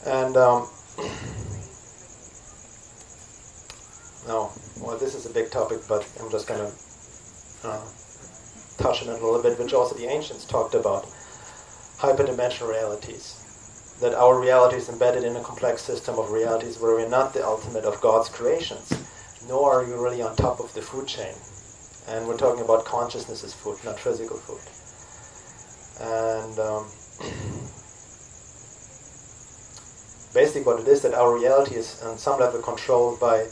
And no, well, this is a big topic, but I'm just going to touch on it a little bit, which also the ancients talked about. Hyperdimensional realities. That our reality is embedded in a complex system of realities where we're not the ultimate of God's creations, nor are you really on top of the food chain. And we're talking about consciousness as food, not physical food. And basically what it is, that our reality is on some level controlled by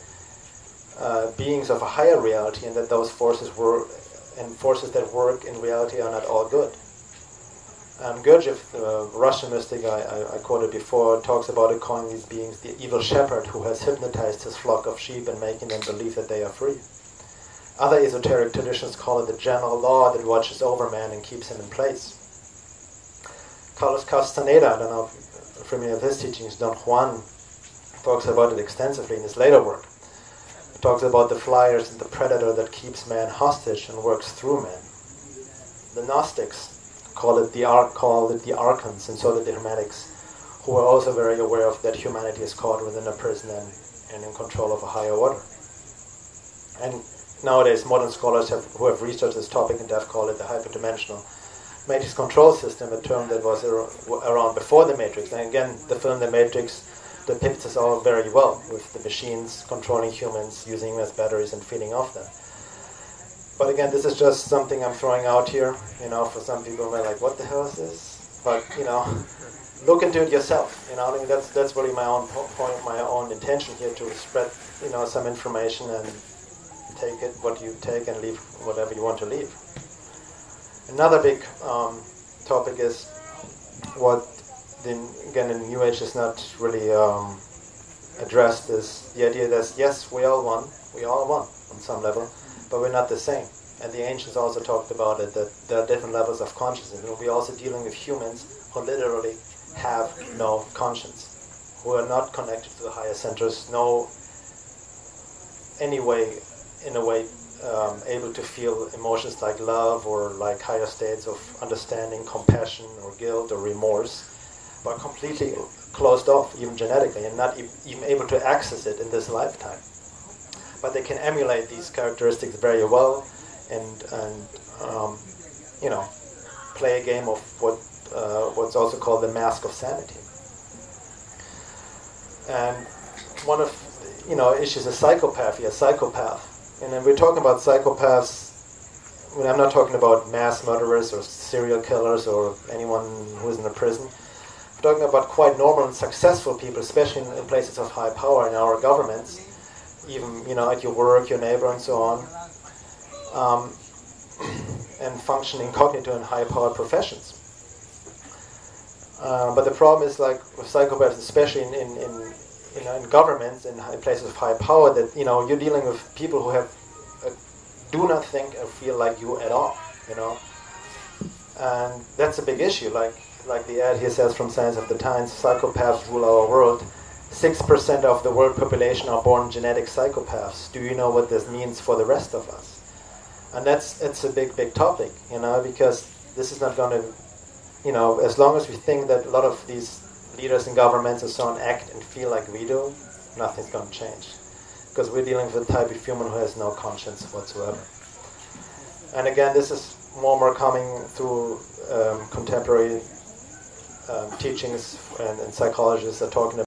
beings of a higher reality, and that those forces forces that work in reality are not all good. Gurdjieff, the Russian mystic I quoted before, talks about calling these beings the evil shepherd who has hypnotized his flock of sheep and making them believe that they are free. Other esoteric traditions call it the general law that watches over man and keeps him in place. Carlos Castaneda, I don't know if you're familiar with his teachings, Don Juan talks about it extensively in his later work. He talks about the flyers and the predator that keeps man hostage and works through man. The Gnostics call it the archons, and so did the Hermetics, who are also very aware of that humanity is caught within a prison and in control of a higher order. And nowadays, modern scholars who have researched this topic and have called it the hyperdimensional matrix control system, a term that was around before the Matrix. And again, the film The Matrix depicts this all very well, with the machines controlling humans, using them as batteries and feeding off them. But again, this is just something I'm throwing out here. For some people who are like, what the hell is this? But, look into it yourself. I mean, that's really my own point, my own intention here, to spread, some information and take it what you take and leave whatever you want to leave. Another big topic is what, again, in New Age is not really addressed, is the idea that, yes, we all one on some level, but we're not the same. And the ancients also talked about it, that there are different levels of consciousness. And we're also dealing with humans who literally have no conscience, who are not connected to the higher centers, able to feel emotions like love or like higher states of understanding, compassion or guilt or remorse, but completely closed off, even genetically, and not even able to access it in this lifetime. But they can emulate these characteristics very well, and play a game of what's also called the mask of sanity. And one of issues is psychopathy, a psychopath. And then we're talking about psychopaths. I'm not talking about mass murderers or serial killers or anyone who's in a prison. We're talking about quite normal and successful people, especially in places of high power in our governments, even at your work, your neighbor, and so on, and function incognito in high-powered professions. But the problem is, like with psychopaths, especially in governments, in places of high power, that you're dealing with people who have do not think or feel like you at all, and that's a big issue. Like the ad here says from Science of the Times, psychopaths rule our world. 6% of the world population are born genetic psychopaths. Do you know what this means for the rest of us? And it's a big topic, because this is not going to, as long as we think that a lot of these leaders in governments and so on act and feel like we do, nothing's going to change. Because we're dealing with a type of human who has no conscience whatsoever. And again, this is more coming through contemporary teachings and psychologists are talking about